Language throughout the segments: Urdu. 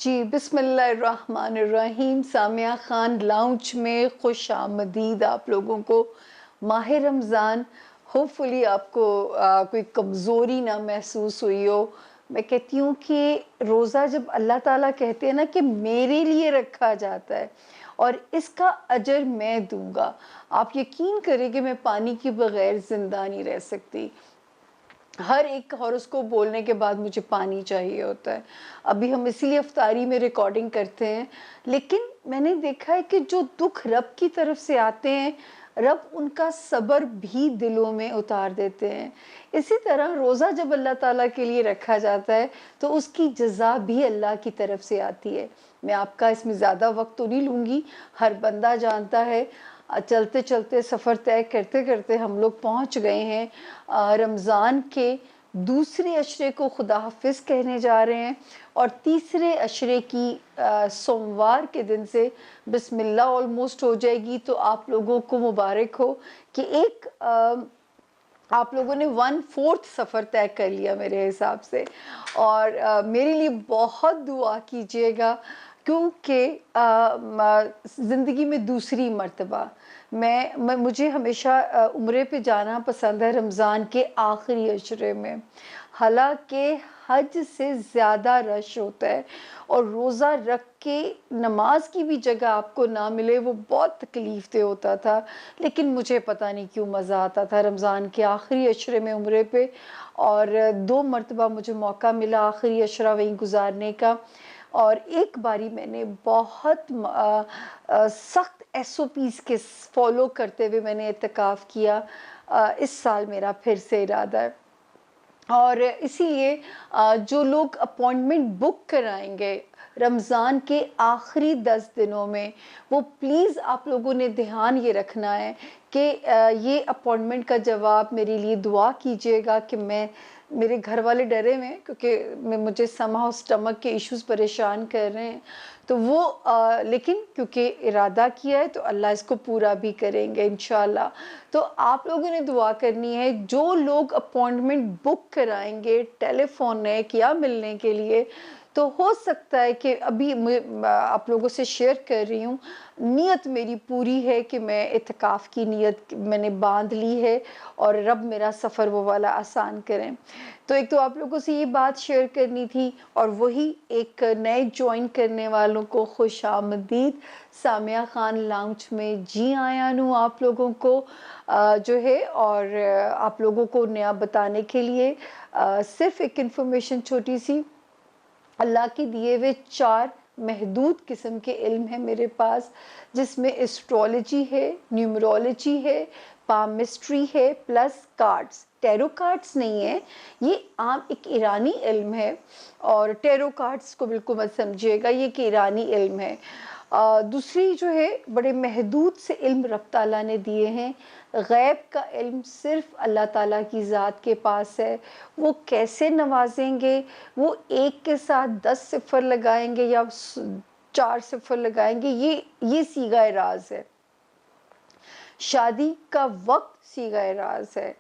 جی بسم اللہ الرحمن الرحیم. سامیہ خان لاؤنج میں خوش آمدید آپ لوگوں کو. ماہ رمضان ہوپ فلی آپ کو کوئی کمزوری نہ محسوس ہوئی ہو. میں کہتی ہوں کہ روزہ جب اللہ تعالیٰ کہتے ہیں نا کہ میرے لیے رکھا جاتا ہے اور اس کا اجر میں دوں گا، آپ یقین کریں کہ میں پانی کے بغیر زندہ نہیں رہ سکتی. ہر ایک ہاروسکوپ بولنے کے بعد مجھے پانی چاہیے ہوتا ہے. ابھی ہم اسی لیے افطاری میں ریکارڈنگ کرتے ہیں، لیکن میں نے دیکھا ہے کہ جو دکھ رب کی طرف سے آتے ہیں رب ان کا صبر بھی دلوں میں اتار دیتے ہیں. اسی طرح روزہ جب اللہ تعالیٰ کے لیے رکھا جاتا ہے تو اس کی جزا بھی اللہ کی طرف سے آتی ہے. میں آپ کا اس میں زیادہ وقت تو نہیں لوں گی، ہر بندہ جانتا ہے. چلتے چلتے سفر طے کرتے کرتے ہم لوگ پہنچ گئے ہیں رمضان کے دوسرے عشرے کو خدا حافظ کہنے جا رہے ہیں، اور تیسرے عشرے کی سوموار کے دن سے بسم اللہ آلموسٹ ہو جائے گی. تو آپ لوگوں کو مبارک ہو کہ ایک آپ لوگوں نے 1/4 سفر طے کر لیا میرے حساب سے. اور میرے لیے بہت دعا کیجیے گا کیونکہ زندگی میں دوسری مرتبہ مجھے ہمیشہ عمرے پہ جانا پسند ہے رمضان کے آخری عشرے میں. حالانکہ حج سے زیادہ رش ہوتا ہے اور روزہ رکھ کے نماز کی بھی جگہ آپ کو نہ ملے وہ بہت تکلیف دہ ہوتا تھا، لیکن مجھے پتہ نہیں کیوں مزہ آتا تھا رمضان کے آخری عشرے میں عمرے پہ. اور 2 مرتبہ مجھے موقع ملا آخری عشرہ وہیں گزارنے کا. اور ایک باری میں نے بہت سخت SOPs کے فالو کرتے ہوئے میں نے اعتکاف کیا. اس سال میرا پھر سے ارادہ ہے، اور اسی لیے جو لوگ اپوائنٹمنٹ بک کرائیں گے رمضان کے آخری 10 دنوں میں، وہ پلیز آپ لوگوں نے دھیان یہ رکھنا ہے کہ یہ اپوائنٹمنٹ کا جواب میرے لیے دعا کیجیے گا کہ میرے گھر والے ڈرے ہوئے ہیں کیونکہ مجھے سمہاؤ سٹمک کے ایشوز پریشان کر رہے ہیں. تو وہ لیکن کیونکہ ارادہ کیا ہے تو اللہ اس کو پورا بھی کریں گے انشاءاللہ. تو آپ لوگوں نے دعا کرنی ہے. جو لوگ اپوائنٹمنٹ بک کرائیں گے ٹیلی فونک یا ملنے کے لیے، تو ہو سکتا ہے کہ ابھی آپ لوگوں سے شیئر کر رہی ہوں، نیت میری پوری ہے کہ میں اعتکاف کی نیت میں نے باندھ لی ہے اور رب میرا سفر وہ والا آسان کریں. تو ایک تو آپ لوگوں سے یہ بات شیئر کرنی تھی، اور وہی ایک نئے جوائن کرنے والوں کو خوش آمدید سامیہ خان لاؤنج میں. جی آیا نوں آپ لوگوں کو جو ہے، اور آپ لوگوں کو نیا بتانے کے لیے صرف ایک انفارمیشن چھوٹی سی. اللہ کے دیے ہوئے 4 محدود قسم کے علم ہیں میرے پاس، جس میں اسٹرولوجی ہے، نیومرولوجی ہے، پامسٹری ہے، پلس کارڈز. ٹیرو کارڈز نہیں ہے، یہ عام ایک ایرانی علم ہے، اور ٹیرو کارڈز کو بالکل مت سمجھیے گا، یہ ایک ایرانی علم ہے. دوسری جو ہے بڑے محدود سے علم رب تعالیٰ نے دیے ہیں. غیب کا علم صرف اللہ تعالیٰ کی ذات کے پاس ہے. وہ کیسے نوازیں گے، وہ 1 کے ساتھ 10 صفر لگائیں گے یا 4 صفر لگائیں گے، یہ صیغہ راز ہے. شادی کا وقت صیغہ راز ہے.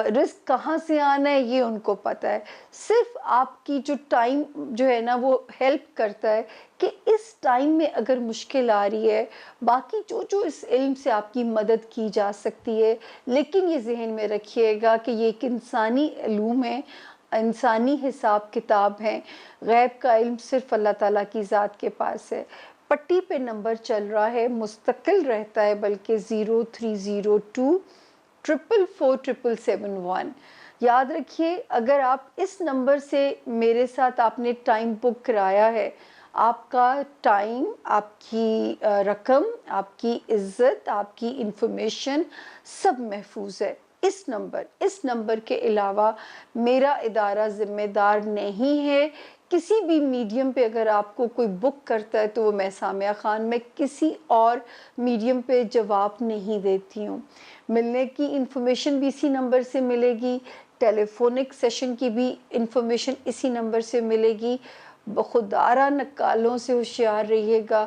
رزق کہاں سے آنا ہے یہ ان کو پتہ ہے. صرف آپ کی جو ٹائم جو ہے نا وہ ہیلپ کرتا ہے کہ اس ٹائم میں اگر مشکل آ رہی ہے، باقی جو اس علم سے آپ کی مدد کی جا سکتی ہے. لیکن یہ ذہن میں رکھیے گا کہ یہ ایک انسانی علوم ہے، انسانی حساب کتاب ہیں. غیب کا علم صرف اللہ تعالیٰ کی ذات کے پاس ہے. پٹی پہ نمبر چل رہا ہے، مستقل رہتا ہے، بلکہ 0302 444 771. یاد رکھیے اگر آپ اس نمبر سے میرے ساتھ آپ نے ٹائم بک کرایا ہے، آپ کا ٹائم، آپ کی رقم، آپ کی عزت، آپ کی انفارمیشن سب محفوظ ہے. اس نمبر کے علاوہ میرا ادارہ ذمہ دار نہیں ہے. کسی بھی میڈیم پہ اگر آپ کو کوئی بک کرتا ہے تو وہ میں سامیہ خان، میں کسی اور میڈیم پہ جواب نہیں دیتی ہوں. ملنے کی انفارمیشن بھی اسی نمبر سے ملے گی، ٹیلی فونک سیشن کی بھی انفارمیشن اسی نمبر سے ملے گی. بخودارہ نکالوں سے ہوشیار رہیے گا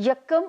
1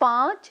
5,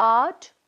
8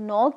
9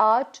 8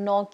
9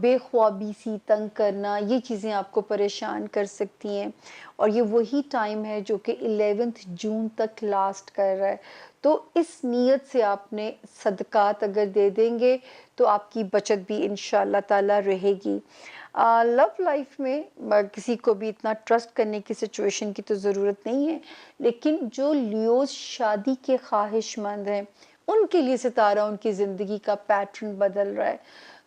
بے خوابی سی تنگ کرنا، یہ چیزیں آپ کو پریشان کر سکتی ہیں، اور یہ وہی ٹائم ہے جو کہ 11 جون تک لاسٹ کر رہا ہے۔ تو اس نیت سے آپ نے صدقات اگر دے دیں گے تو آپ کی بچت بھی انشاءاللہ تعالی رہے گی۔ لو لائف میں کسی کو بھی اتنا ٹرسٹ کرنے کی سچویشن کی تو ضرورت نہیں ہے، لیکن جو لیوز شادی کے خواہش مند ہیں ان کے لیے ستارہ ان کی زندگی کا پیٹرن بدل رہا ہے،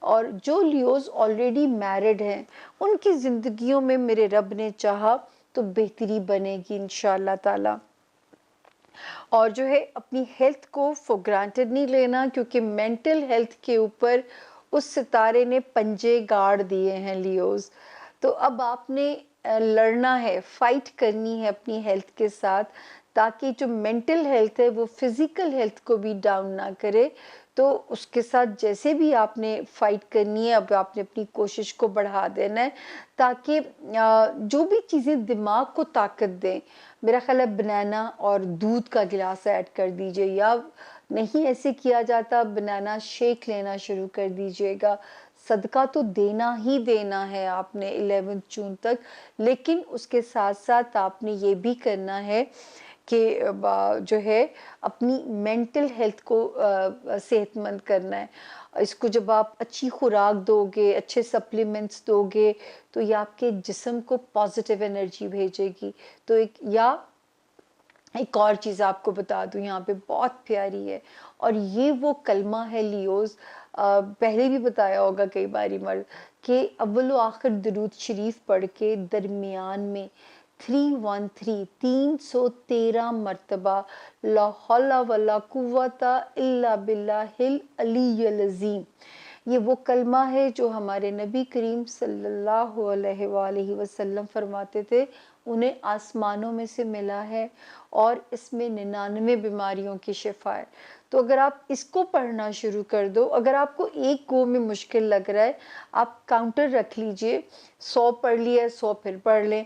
اور جو لیوز آلریڈی میرڈ ہیں ان کی زندگیوں میں میرے رب نے چاہا تو بہتری بنے گی انشاءاللہ تعالی۔ اور جو ہے اپنی ہیلتھ کو فور گرانٹیڈ نہیں لینا، کیونکہ مینٹل ہیلتھ کے اوپر اس ستارے نے پنجے گاڑ دیے ہیں لیوز۔ تو اب آپ نے لڑنا ہے، فائٹ کرنی ہے اپنی ہیلتھ کے ساتھ، تاکہ جو مینٹل ہیلتھ ہے وہ فزیکل ہیلتھ کو بھی ڈاؤن نہ کرے۔ تو اس کے ساتھ جیسے بھی آپ نے فائٹ کرنی ہے، اب آپ نے اپنی کوشش کو بڑھا دینا ہے، تاکہ جو بھی چیزیں دماغ کو طاقت دیں، میرا خیال ہے بنانا اور دودھ کا گلاس ایڈ کر دیجئے، یا نہیں ایسے کیا جاتا بنانا شیک لینا شروع کر دیجئے گا۔ صدقہ تو دینا ہی دینا ہے آپ نے 11 جون تک، لیکن اس کے ساتھ ساتھ آپ نے یہ بھی کرنا ہے کہ جو ہے اپنی مینٹل ہیلتھ کو صحت مند کرنا ہے۔ اس کو جب آپ اچھی خوراک دو گے، اچھے سپلیمنٹس دو گے، تو یہ آپ کے جسم کو پازیٹیو انرجی بھیجے گی۔ تو ایک اور چیز آپ کو بتا دوں یہاں پہ بہت پیاری ہے، اور یہ وہ کلمہ ہے لیوز، پہلے بھی بتایا ہوگا کئی باری مرد، کہ اول و آخر درود شریف پڑھ کے درمیان میں 313 مرتبہ لا حول ولا قوت الا باللہ العلی العظیم، یہ وہ کلمہ ہے جو ہمارے نبی کریم صلی اللہ علیہ وآلہ وسلم فرماتے تھے انہیں آسمانوں میں سے ملا ہے، اور اس میں 99 بیماریوں کی شفا ہے۔ تو اگر آپ اس کو پڑھنا شروع کر دو، اگر آپ کو ایک گو میں مشکل لگ رہا ہے، آپ کاؤنٹر رکھ لیجئے، 100 پڑھ لیا ہے 100 پھر پڑھ لیں،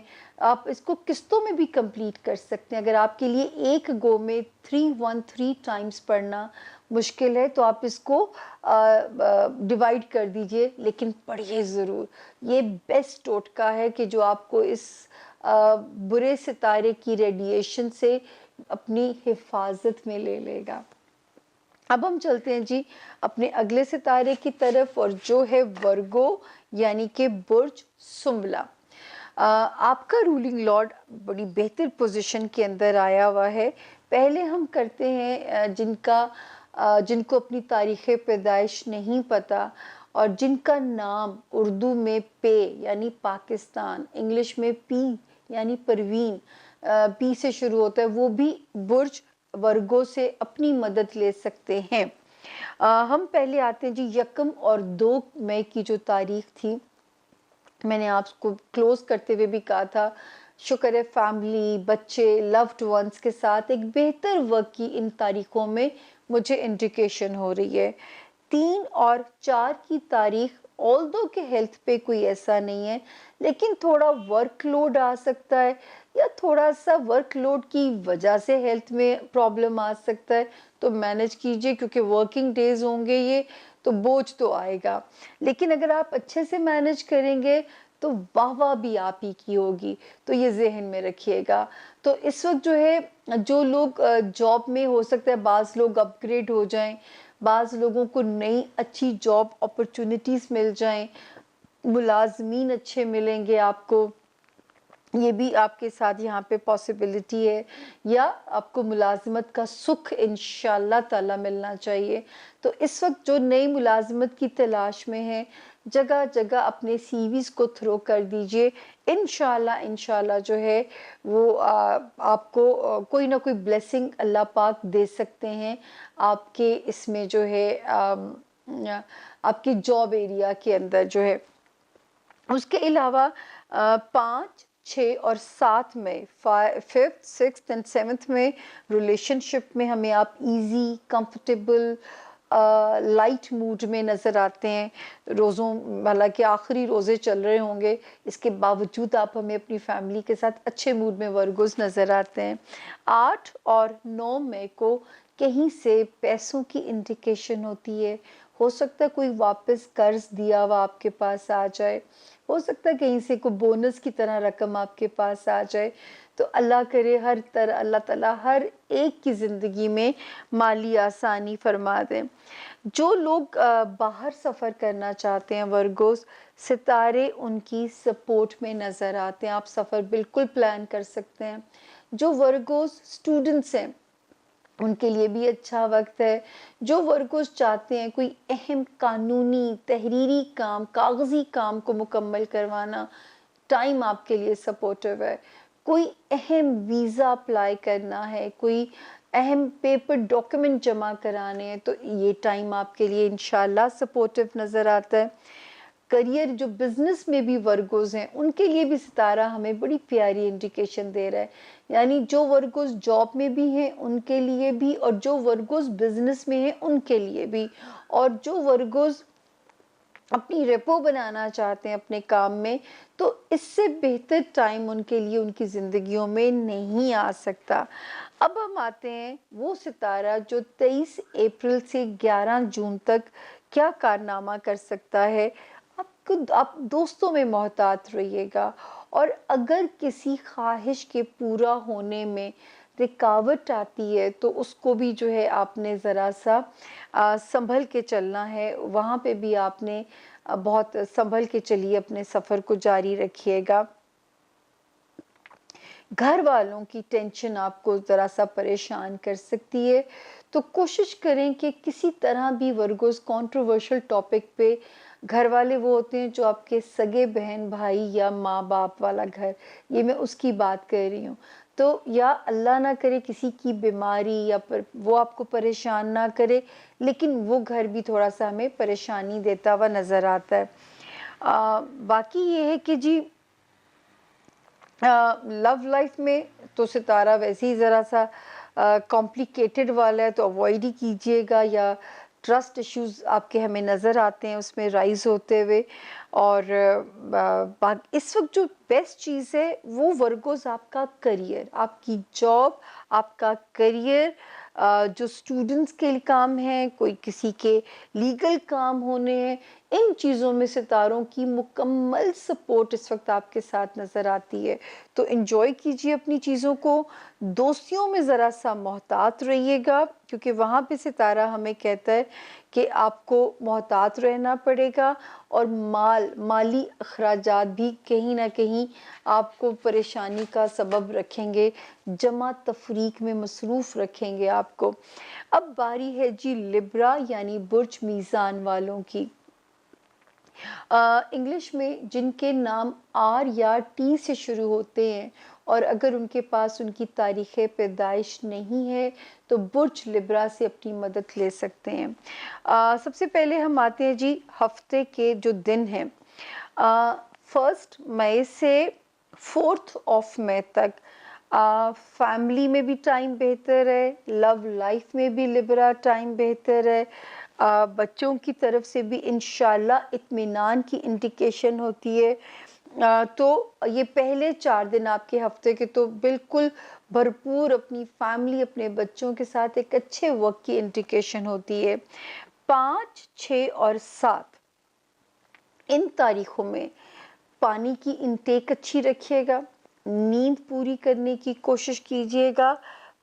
آپ اس کو قسطوں میں بھی کمپلیٹ کر سکتے ہیں۔ اگر آپ کے لیے ایک گو میں 313 ٹائمز پڑھنا مشکل ہے تو آپ اس کو ڈیوائیڈ کر دیجئے، لیکن پڑھیے ضرور۔ یہ بیسٹ ٹوٹکا ہے کہ جو آپ کو اس برے ستارے کی ریڈیشن سے اپنی حفاظت میں لے لے گا۔ اب ہم چلتے ہیں جی اپنے اگلے ستارے کی طرف، اور جو ہے ورگو یعنی کہ برج سنبلہ۔ آپ کا رولنگ لارڈ بڑی بہتر پوزیشن کے اندر آیا ہوا ہے۔ پہلے ہم کرتے ہیں جن کو اپنی تاریخ پیدائش نہیں پتہ، اور جن کا نام اردو میں پے یعنی پاکستان، انگلش میں پی یعنی پروین، پی سے شروع ہوتا ہے، وہ بھی برج ورگو سے اپنی مدد لے سکتے ہیں۔ ہم پہلے آتے ہیں جی 1 اور 2 مئی کی جو تاریخ تھی، میں نے آپ کو کلوز کرتے ہوئے بھی کہا تھا، شکر ہے فیملی، بچے، لوڈ ونس کے ساتھ ایک بہتر وقت کی ان تاریخوں میں مجھے انڈیکیشن ہو رہی ہے۔ 3 اور 4 کی تاریخ آلدو کہ ہیلتھ پہ کوئی ایسا نہیں ہے، لیکن تھوڑا ورک لوڈ آ سکتا ہے، یا تھوڑا سا ورک لوڈ کی وجہ سے ہیلتھ میں پرابلم آ سکتا ہے، تو مینج کیجئے، کیونکہ ورکنگ ڈیز ہوں گے یہ تو بوجھ تو آئے گا، لیکن اگر آپ اچھے سے مینج کریں گے تو واہ واہ بھی آپ ہی کی ہوگی، تو یہ ذہن میں رکھیے گا۔ تو اس وقت جو ہے جو لوگ جاب میں، ہو سکتا ہے بعض لوگ اپ گریڈ ہو جائیں، بعض لوگوں کو نئی اچھی جاب اپرچونٹیز مل جائیں، ملازمین اچھے ملیں گے آپ کو، یہ بھی آپ کے ساتھ یہاں پہ پاسبلٹی ہے، یا آپ کو ملازمت کا سکھ انشاءاللہ تعالی ملنا چاہیے۔ تو اس وقت جو نئی ملازمت کی تلاش میں ہیں، جگہ جگہ اپنے سی ویز کو تھرو کر دیجئے، انشاءاللہ جو ہے وہ آپ کو کوئی نہ کوئی بلیسنگ اللہ پاک دے سکتے ہیں آپ کے اس میں جو ہے آپ کی جاب ایریا کے اندر جو ہے۔ اس کے علاوہ 5، 6 اور 7 میں، 5th 6th and 7th میں ریلیشن شپ میں ہمیں آپ ایزی، کمفرٹیبل، لائٹ موڈ میں نظر آتے ہیں۔ روزوں، حالانکہ آخری روزے چل رہے ہوں گے، اس کے باوجود آپ ہمیں اپنی فیملی کے ساتھ اچھے موڈ میں ورگوز نظر آتے ہیں۔ 8 اور 9 مئی کو کہیں سے پیسوں کی انڈیکیشن ہوتی ہے، ہو سکتا ہے کوئی واپس قرض دیا ہوا آپ کے پاس آ جائے، ہو سکتا ہے کہیں سے کوئی بونس کی طرح رقم آپ کے پاس آ جائے. تو اللہ کرے ہر طرح اللہ تعالیٰ ہر ایک کی زندگی میں مالی آسانی فرما دیں. جو لوگ باہر سفر کرنا چاہتے ہیں ورگوز، ستارے ان کی سپورٹ میں نظر آتے ہیں. آپ سفر بالکل پلان کر سکتے ہیں. جو ورگوز اسٹوڈنٹس ہیں ان کے لیے بھی اچھا وقت ہے. جو ورگوز چاہتے ہیں کوئی اہم قانونی تحریری کام، کاغذی کام کو مکمل کروانا، ٹائم آپ کے لیے سپورٹیو ہے. کوئی اہم ویزا اپلائی کرنا ہے، کوئی اہم پیپر ڈاکیومنٹ جمع کرانے ہیں، تو یہ ٹائم آپ کے لیے انشاءاللہ سپورٹیو نظر آتا ہے. کریئر جو بزنس میں بھی ورگوز ہیں ان کے لیے بھی ستارہ ہمیں بڑی پیاری انڈیکیشن دے رہا ہے. یعنی جو ورگوز جاب میں بھی ہیں ان کے لیے بھی، اور جو ورگوز بزنس میں ہیں ان کے لیے بھی، اور جو ورگوز اپنی ریپو بنانا چاہتے ہیں اپنے کام میں، تو اس سے بہتر ٹائم ان کے لیے ان کی زندگیوں میں نہیں آ سکتا. اب ہم آتے ہیں وہ ستارہ جو 23 اپریل سے 11 جون تک کیا کارنامہ کر سکتا ہے. آپ دوستوں میں محتاط رہیے گا، اور اگر کسی خواہش کے پورا ہونے میں رکاوٹ آتی ہے تو اس کو بھی جو ہے آپ نے ذرا سا سنبھل کے چلنا ہے. وہاں پہ بھی آپ نے بہت سنبھل کے چلیے، اپنے سفر کو جاری رکھیے گا. گھر والوں کی ٹینشن آپ کو ذرا سا پریشان کر سکتی ہے، تو کوشش کریں کہ کسی طرح بھی ورگوز کنٹروورشل ٹاپک پہ، گھر والے وہ ہوتے ہیں جو آپ کے سگے بہن بھائی یا ماں باپ والا گھر، یہ میں اس کی بات کر رہی ہوں، تو یا اللہ نہ کرے کسی کی بیماری یا وہ آپ کو پریشان نہ کرے، لیکن وہ گھر بھی تھوڑا سا ہمیں پریشانی دیتا ہوا نظر آتا ہے. باقی یہ ہے کہ جی لو لائف میں تو ستارہ ویسے ہی ذرا سا کمپلیکیٹڈ والا ہے، تو اوائڈ ہی کیجیے گا. یا ٹرسٹ ایشوز آپ کے ہمیں نظر آتے ہیں اس میں رائز ہوتے ہوئے. اور اس وقت جو بیسٹ چیز ہے وہ ورگوز آپ کا کریئر، آپ کی جاب، آپ کا کریئر، جو اسٹوڈنٹس کے کام ہیں، کوئی کسی کے لیگل کام ہونے ہیں، ان چیزوں میں ستاروں کی مکمل سپورٹ اس وقت آپ کے ساتھ نظر آتی ہے. تو انجوائے کیجیے اپنی چیزوں کو. دوستیوں میں ذرا سا محتاط رہیے گا، کیونکہ وہاں پہ ستارہ ہمیں کہتا ہے کہ آپ کو محتاط رہنا پڑے گا، اور مالی اخراجات بھی کہیں نہ کہیں آپ کو پریشانی کا سبب رکھیں گے، جمع تفریق میں مصروف رکھیں گے آپ کو. اب باری ہے جی لبرا یعنی برج میزان والوں کی. انگلش میں جن کے نام آر یا ٹی سے شروع ہوتے ہیں، اور اگر ان کے پاس ان کی تاریخ پیدائش نہیں ہے تو برج لبرا سے اپنی مدد لے سکتے ہیں. سب سے پہلے ہم آتے ہیں جی ہفتے کے جو دن ہیں، 1 مئی سے 4 مئی تک. فیملی میں بھی ٹائم بہتر ہے، لو لائف میں بھی لبرا ٹائم بہتر ہے. بچوں کی طرف سے بھی انشاءاللہ اطمینان کی انڈیکیشن ہوتی ہے. تو یہ پہلے 4 دن آپ کے ہفتے کے تو بالکل بھرپور اپنی فیملی، اپنے بچوں کے ساتھ ایک اچھے وقت کی انڈیکیشن ہوتی ہے. 5، 6 اور 7 ان تاریخوں میں پانی کی انٹیک اچھی رکھیے گا، نیند پوری کرنے کی کوشش کیجیے گا.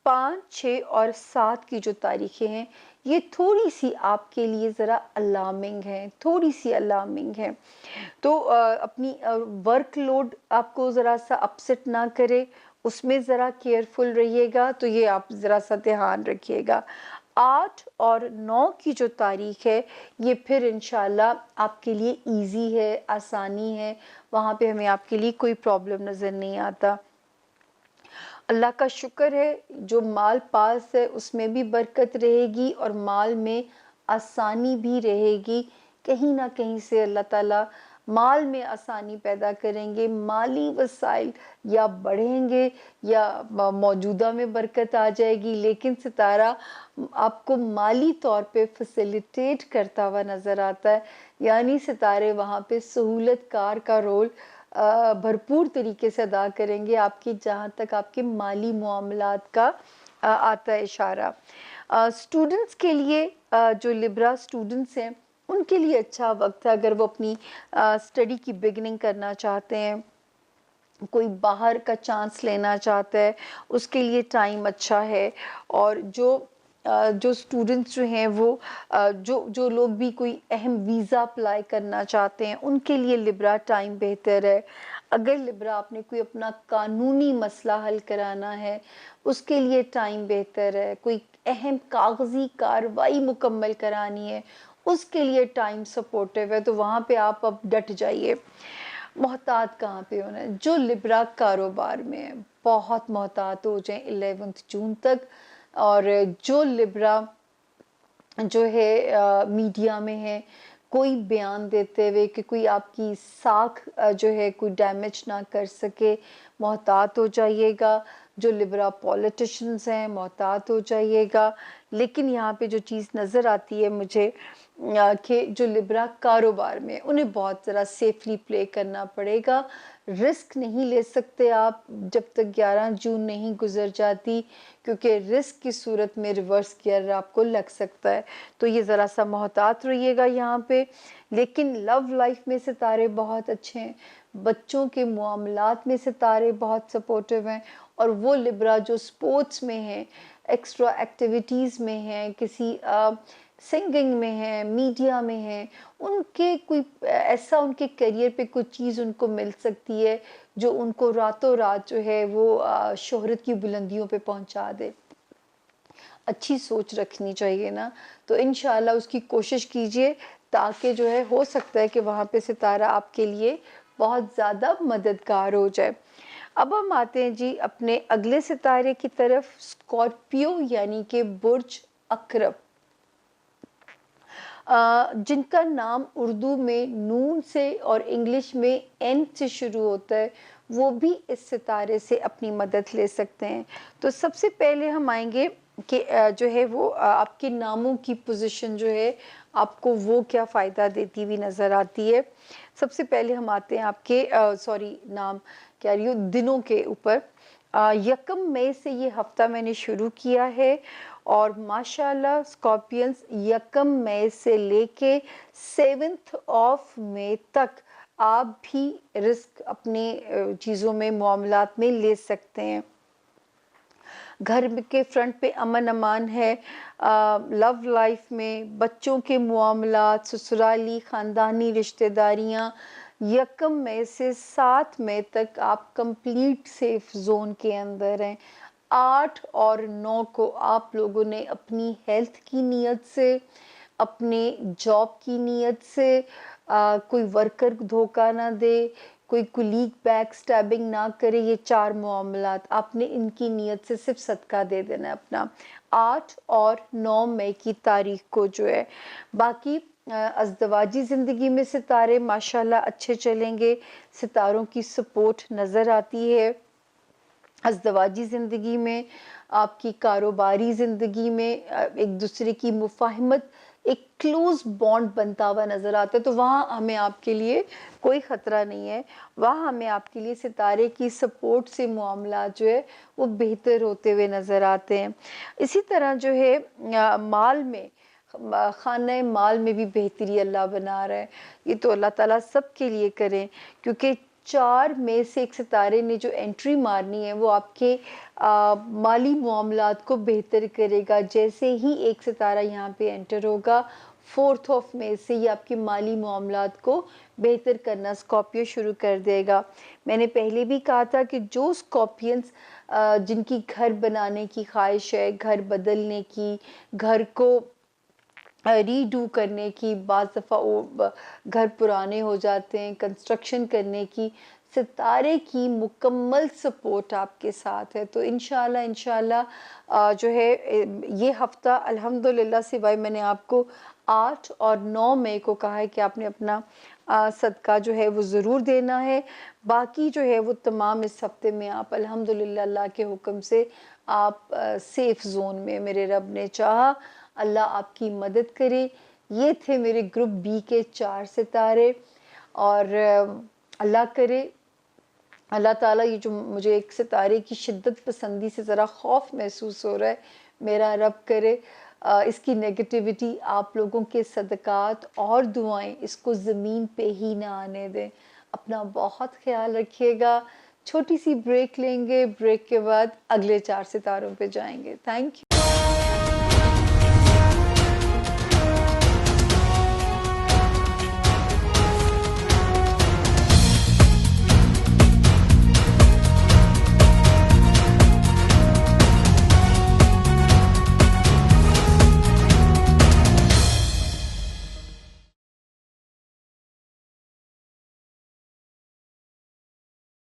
5، 6 اور 7 کی جو تاریخیں ہیں یہ تھوڑی سی آپ کے لیے ذرا الارمنگ ہیں، تھوڑی سی الارمنگ ہیں. تو اپنی ورک لوڈ آپ کو ذرا سا اپسٹ نہ کرے، اس میں ذرا کیئرفل رہیے گا، تو یہ آپ ذرا سا دھیان رکھیے گا. 8 اور 9 کی جو تاریخ ہے یہ پھر انشاءاللہ آپ کے لیے ایزی ہے، آسانی ہے، وہاں پہ ہمیں آپ کے لیے کوئی پرابلم نظر نہیں آتا. اللہ کا شکر ہے جو مال پاس ہے اس میں بھی برکت رہے گی، اور مال میں آسانی بھی رہے گی. کہیں نہ کہیں سے اللہ تعالیٰ مال میں آسانی پیدا کریں گے، مالی وسائل یا بڑھیں گے یا موجودہ میں برکت آ جائے گی، لیکن ستارہ آپ کو مالی طور پہ فیسیلیٹیٹ کرتا ہوا نظر آتا ہے. یعنی ستارے وہاں پہ سہولت کار کا رول بھرپور طریقے سے ادا کریں گے آپ کی، جہاں تک آپ کے مالی معاملات کا آتا ہے اشارہ. اسٹوڈنٹس کے لیے جو لبرا اسٹوڈنٹس ہیں ان کے لیے اچھا وقت ہے اگر وہ اپنی اسٹڈی کی بگننگ کرنا چاہتے ہیں، کوئی باہر کا چانس لینا چاہتا ہے، اس کے لیے ٹائم اچھا ہے۔ اور جو اسٹوڈنٹس جو ہیں وہ جو لوگ بھی کوئی اہم ویزا اپلائی کرنا چاہتے ہیں، ان کے لیے لبرا ٹائم بہتر ہے۔ اگر لبرا آپ نے کوئی اپنا قانونی مسئلہ حل کرانا ہے، اس کے لیے ٹائم بہتر ہے۔ کوئی اہم کاغذی کارروائی مکمل کرانی ہے، اس کے لیے ٹائم سپورٹیو ہے، تو وہاں پہ آپ اب ڈٹ جائیے۔ محتاط کہاں پہ ہونا ہے؟ جو لبرا کاروبار میں ہے بہت محتاط ہو جائیں 11 جون تک۔ اور جو لبرا جو ہے میڈیا میں ہے، کوئی بیان دیتے ہوئے کہ کوئی آپ کی ساکھ جو ہے کوئی ڈیمیج نہ کر سکے، محتاط ہو جائیے گا۔ جو لبرا پولیٹیشنز ہیں محتاط ہو جائیے گا۔ لیکن یہاں پہ جو چیز نظر آتی ہے مجھے کہ جو لبرا کاروبار میں انہیں بہت ذرا سیفلی پلے کرنا پڑے گا۔ رسک نہیں لے سکتے آپ جب تک 11 جون نہیں گزر جاتی، کیونکہ رسک کی صورت میں ریورس گیئر آپ کو لگ سکتا ہے، تو یہ ذرا سا محتاط رہیے گا یہاں پہ۔ لیکن لو لائف میں ستارے بہت اچھے ہیں، بچوں کے معاملات میں ستارے بہت سپورٹیو ہیں، اور وہ لبرا جو سپورٹس میں ہیں، ایکسٹرا ایکٹیویٹیز میں ہیں، کسی سنگنگ میں ہیں، میڈیا میں ہیں، ان کے کوئی ایسا ان کے کیریئر پہ کوئی چیز ان کو مل سکتی ہے جو ان کو راتوں رات جو ہے وہ شہرت کی بلندیوں پہ پہنچا دے۔ اچھی سوچ رکھنی چاہیے نا، تو انشاءاللہ اس کی کوشش کیجئے، تاکہ جو ہے ہو سکتا ہے کہ وہاں پہ ستارہ آپ کے لیے بہت زیادہ مددگار ہو جائے۔ اب ہم آتے ہیں جی اپنے اگلے ستارے کی طرف، اسکارپیو یعنی کہ برج عقرب، جن کا نام اردو میں نون سے اور انگلش میں این سے شروع ہوتا ہے، وہ بھی اس ستارے سے اپنی مدد لے سکتے ہیں۔ تو سب سے پہلے ہم آئیں گے کہ جو ہے وہ آپ کے ناموں کی پوزیشن جو ہے آپ کو وہ کیا فائدہ دیتی ہوئی نظر آتی ہے۔ سب سے پہلے ہم آتے ہیں آپ کے نام کیا رہی ہو دنوں کے اوپر۔ 1 مئی سے یہ ہفتہ میں نے شروع کیا ہے، اور ماشاءاللہ اسکارپینز 1 مئی سے لے کے 7 مئی تک آپ بھی رسک اپنے چیزوں میں معاملات میں لے سکتے ہیں۔ گھر کے فرنٹ پہ امن امان ہے، لو لائف میں بچوں کے معاملات، سسرالی خاندانی رشتہ داریاں، 1 مئی سے 7 مئی تک آپ کمپلیٹ سیف زون کے اندر ہیں۔ 8 اور 9 کو آپ لوگوں نے اپنی ہیلتھ کی نیت سے، اپنے جاب کی نیت سے، کوئی ورکر دھوکہ نہ دے، کوئی کلیگ بیک سٹیبنگ نہ کرے، یہ 4 معاملات آپ نے ان کی نیت سے صرف صدقہ دے دینا ہے اپنا 8 اور 9 مئی کی تاریخ کو جو ہے۔ باقی ازدواجی زندگی میں ستارے ماشاءاللہ اچھے چلیں گے، ستاروں کی سپورٹ نظر آتی ہے۔ ازدواجی زندگی میں، آپ کی کاروباری زندگی میں ایک دوسرے کی مفاہمت، ایک کلوز بانڈ بنتا ہوا نظر آتا ہے، تو وہاں ہمیں آپ کے لیے کوئی خطرہ نہیں ہے، وہاں ہمیں آپ کے لیے ستارے کی سپورٹ سے معاملات جو ہے وہ بہتر ہوتے ہوئے نظر آتے ہیں۔ اسی طرح جو ہے مال میں، خانہ مال میں بھی بہتری اللہ بنا رہا ہے، یہ تو اللہ تعالیٰ سب کے لیے کریں، کیونکہ 4 مئی سے ایک ستارے نے جو انٹری مارنی ہے وہ آپ کے مالی معاملات کو بہتر کرے گا۔ جیسے ہی ایک ستارہ یہاں پہ انٹر ہوگا 4 مئی سے یہ آپ کے مالی معاملات کو بہتر کرنا اسکارپیو شروع کر دے گا۔ میں نے پہلے بھی کہا تھا کہ جو اسکارپینز جن کی گھر بنانے کی خواہش ہے، گھر بدلنے کی، گھر کو ری ڈو کرنے کی، بعض دفعہ گھر پرانے ہو جاتے ہیں، کنسٹرکشن کرنے کی، ستارے کی مکمل سپورٹ آپ کے ساتھ ہے، تو انشاءاللہ جو ہے یہ ہفتہ الحمدللہ، سوائے میں نے آپ کو 8 اور 9 مئی کو کہا ہے کہ آپ نے اپنا صدقہ جو ہے وہ ضرور دینا ہے، باقی جو ہے وہ تمام اس ہفتے میں آپ الحمدللہ اللہ کے حکم سے آپ سیف زون میں، میرے رب نے چاہا اللہ آپ کی مدد کرے۔ یہ تھے میرے گروپ بی کے 4 ستارے، اور اللہ کرے، اللہ تعالیٰ یہ جو مجھے ایک ستارے کی شدت پسندی سے ذرا خوف محسوس ہو رہا ہے، میرا رب کرے اس کی نیگیٹیوٹی، آپ لوگوں کے صدقات اور دعائیں اس کو زمین پہ ہی نہ آنے دیں. اپنا بہت خیال رکھیے گا. چھوٹی سی بریک لیں گے، بریک کے بعد اگلے 4 ستاروں پہ جائیں گے. Thank you.